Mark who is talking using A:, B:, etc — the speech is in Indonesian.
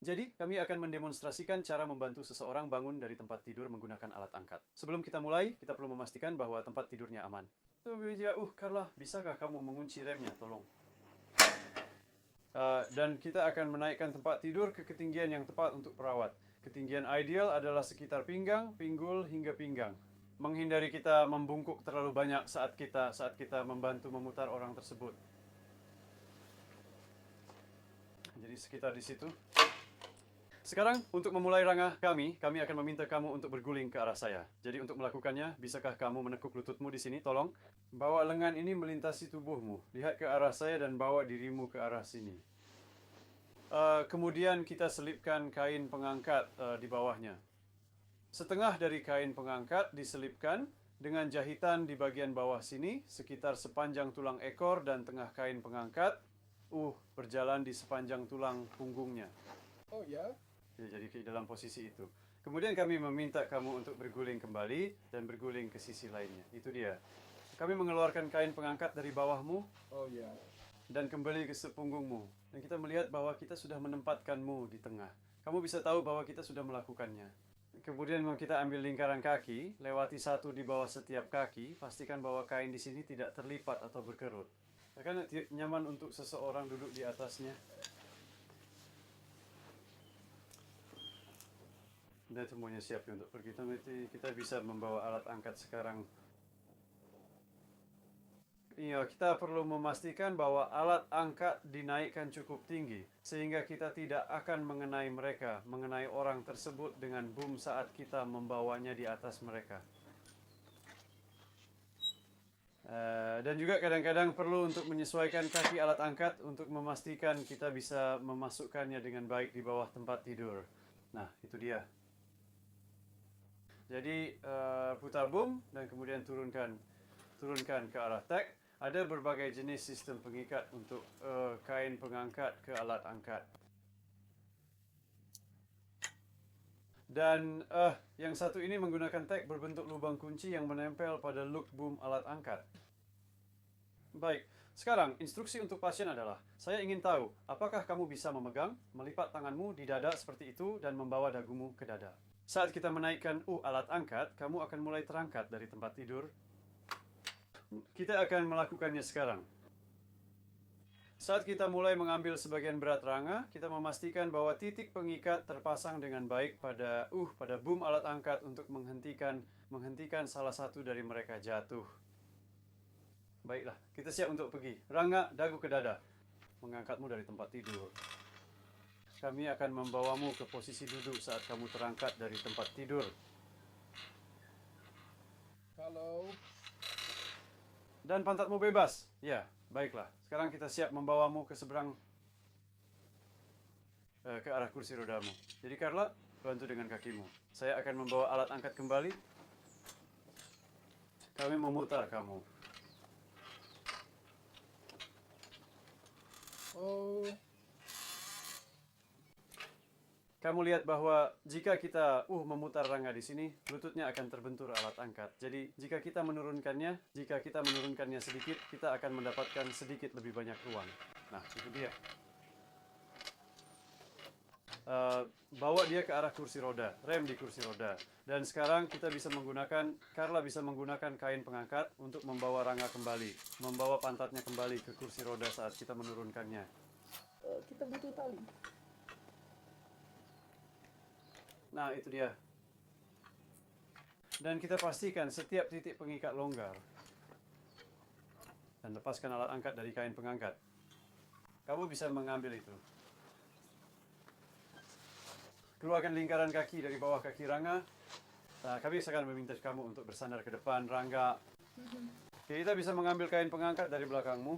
A: Jadi, kami akan mendemonstrasikan cara membantu seseorang bangun dari tempat tidur menggunakan alat angkat. Sebelum kita mulai, kita perlu memastikan bahwa tempat tidurnya aman. Carla, bisakah kamu mengunci remnya, tolong? Dan kita akan menaikkan tempat tidur ke ketinggian yang tepat untuk perawat. Ketinggian ideal adalah sekitar pinggang, pinggul, hingga pinggang. Menghindari kita membungkuk terlalu banyak saat kita membantu memutar orang tersebut. Jadi sekitar di situ. Sekarang, untuk memulai rangah kami akan meminta kamu untuk berguling ke arah saya. Jadi untuk melakukannya, bisakah kamu menekuk lututmu di sini, tolong? Bawa lengan ini melintasi tubuhmu. Lihat ke arah saya dan bawa dirimu ke arah sini. Kemudian kita selipkan kain pengangkat di bawahnya. Setengah dari kain pengangkat diselipkan dengan jahitan di bagian bawah sini, sekitar sepanjang tulang ekor dan tengah kain pengangkat. Berjalan di sepanjang tulang punggungnya.
B: Oh ya?
A: Jadi dalam posisi itu. Kemudian kami meminta kamu untuk berguling kembali dan berguling ke sisi lainnya. Itu dia. Kami mengeluarkan kain pengangkat dari bawahmu.
B: Oh ya.
A: Dan kembali ke punggungmu. Dan kita melihat bahwa kita sudah menempatkanmu di tengah. Kamu bisa tahu bahwa kita sudah melakukannya. Kemudian kita ambil lingkaran kaki, lewati satu di bawah setiap kaki, pastikan bahwa kain di sini tidak terlipat atau berkerut. Karena nyaman untuk seseorang duduk di atasnya. Dan semuanya siap untuk pergi. Kita bisa membawa alat angkat sekarang. Iya, kita perlu memastikan bahwa alat angkat dinaikkan cukup tinggi sehingga kita tidak akan mengenai orang tersebut dengan boom saat kita membawanya di atas mereka. Dan juga kadang-kadang perlu untuk menyesuaikan kaki alat angkat untuk memastikan kita bisa memasukkannya dengan baik di bawah tempat tidur. Nah, itu dia. Jadi putar boom dan kemudian turunkan ke arah tag. Ada berbagai jenis sistem pengikat untuk kain pengangkat ke alat angkat. Dan yang satu ini menggunakan tag berbentuk lubang kunci yang menempel pada look boom alat angkat. Baik, sekarang instruksi untuk pasien adalah, saya ingin tahu, apakah kamu bisa memegang, melipat tanganmu di dada seperti itu dan membawa dagumu ke dada. Saat kita menaikkan alat angkat, kamu akan mulai terangkat dari tempat tidur. Kita akan melakukannya sekarang. Saat kita mulai mengambil sebagian berat rangga, kita memastikan bahwa titik pengikat terpasang dengan baik pada boom alat angkat untuk menghentikan salah satu dari mereka jatuh. Baiklah, kita siap untuk pergi. Rangga, dagu ke dada. Mengangkatmu dari tempat tidur. Kami akan membawamu ke posisi duduk saat kamu terangkat dari tempat tidur.
B: Halo.
A: Dan pantatmu bebas. Ya, baiklah. Sekarang kita siap membawamu ke seberang, ke arah kursi rodamu. Jadi Carla, bantu dengan kakimu. Saya akan membawa alat angkat kembali. Kami memutar kamu.
B: Oh.
A: Kamu lihat bahwa jika kita memutar rangga di sini, lututnya akan terbentur alat angkat. Jadi jika kita menurunkannya sedikit, kita akan mendapatkan sedikit lebih banyak ruang. Nah, itu dia. Bawa dia ke arah kursi roda, rem di kursi roda. Dan sekarang Carla bisa menggunakan kain pengangkat untuk membawa rangga kembali, membawa pantatnya kembali ke kursi roda saat kita menurunkannya.
B: Kita butuh tali.
A: Nah, itu dia. Dan kita pastikan setiap titik pengikat longgar. Dan lepaskan alat angkat dari kain pengangkat. Kamu bisa mengambil itu. Keluarkan lingkaran kaki dari bawah kaki rangga. Nah, kami akan meminta kamu untuk bersandar ke depan rangga. Kita bisa mengambil kain pengangkat dari belakangmu.